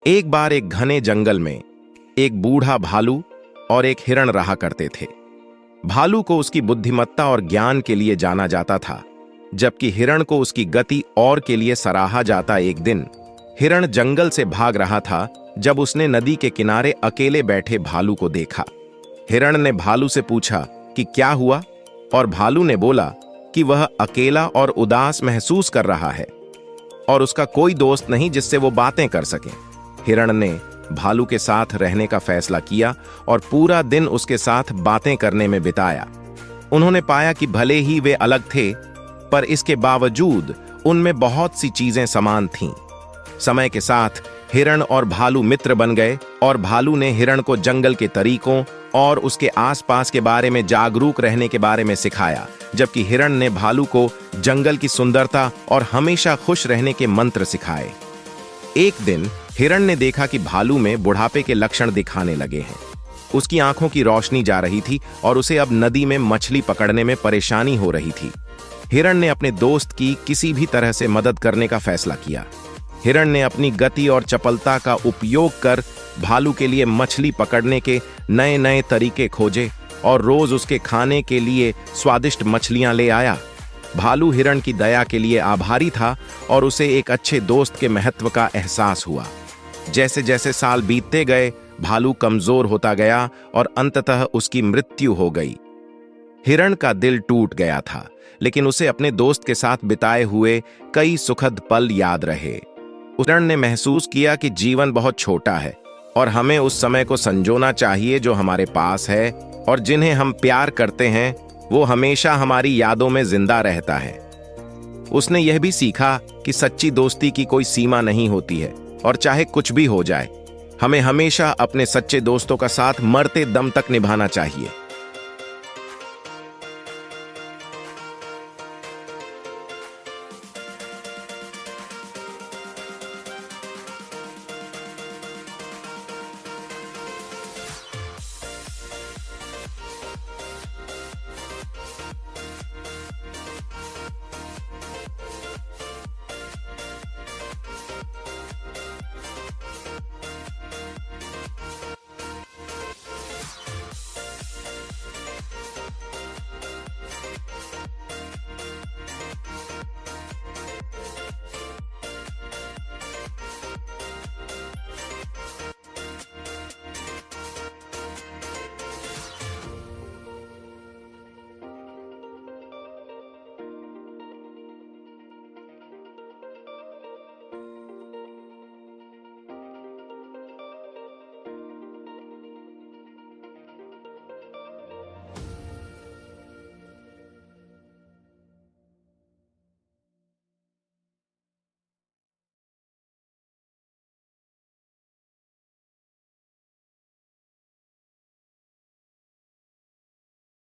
एक बार एक घने जंगल में एक बूढ़ा भालू और एक हिरण रहा करते थे। भालू को उसकी बुद्धिमत्ता और ज्ञान के लिए जाना जाता था, जबकि हिरण को उसकी गति और के लिए सराहा जाता। एक दिन हिरण जंगल से भाग रहा था जब उसने नदी के किनारे अकेले बैठे भालू को देखा। हिरण ने भालू से पूछा कि क्या हुआ, और भालू ने बोला कि वह अकेला और उदास महसूस कर रहा है और उसका कोई दोस्त नहीं जिससे वो बातें कर सके। हिरण ने भालू के साथ रहने का फैसला किया और पूरा दिन उसके साथ बातें करने में बिताया। उन्होंने पाया कि भले ही वे अलग थे, पर इसके बावजूद उनमें बहुत सी चीजें समान थीं। समय के साथ हिरण और भालू मित्र बन गए और भालू ने हिरण को जंगल के तरीकों और उसके आसपास के बारे में जागरूक रहने के बारे में सिखाया, जबकि हिरण ने भालू को जंगल की सुंदरता और हमेशा खुश रहने के मंत्र सिखाए। एक दिन हिरण ने देखा कि भालू में बुढ़ापे के लक्षण दिखाने लगे हैं। उसकी आंखों की रोशनी जा रही थी और उसे अब नदी में मछली पकड़ने में परेशानी हो रही थी। हिरण ने अपने दोस्त की किसी भी तरह से मदद करने का फैसला किया। हिरण ने अपनी गति और चपलता का उपयोग कर भालू के लिए मछली पकड़ने के नए नए तरीके खोजे और रोज उसके खाने के लिए स्वादिष्ट मछलियां ले आया। भालू हिरण की दया के लिए आभारी था और उसे एक अच्छे दोस्त के महत्व का एहसास हुआ। जैसे जैसे साल बीतते गए, भालू कमजोर होता गया और अंततः उसकी मृत्यु हो गई। हिरण का दिल टूट गया था, लेकिन उसे अपने दोस्त के साथ बिताए हुए कई सुखद पल याद रहे। हिरण ने महसूस किया कि जीवन बहुत छोटा है और हमें उस समय को संजोना चाहिए जो हमारे पास है, और जिन्हें हम प्यार करते हैं वो हमेशा हमारी यादों में जिंदा रहता है। उसने यह भी सीखा कि सच्ची दोस्ती की कोई सीमा नहीं होती है, और चाहे कुछ भी हो जाए, हमें हमेशा अपने सच्चे दोस्तों का साथ मरते दम तक निभाना चाहिए।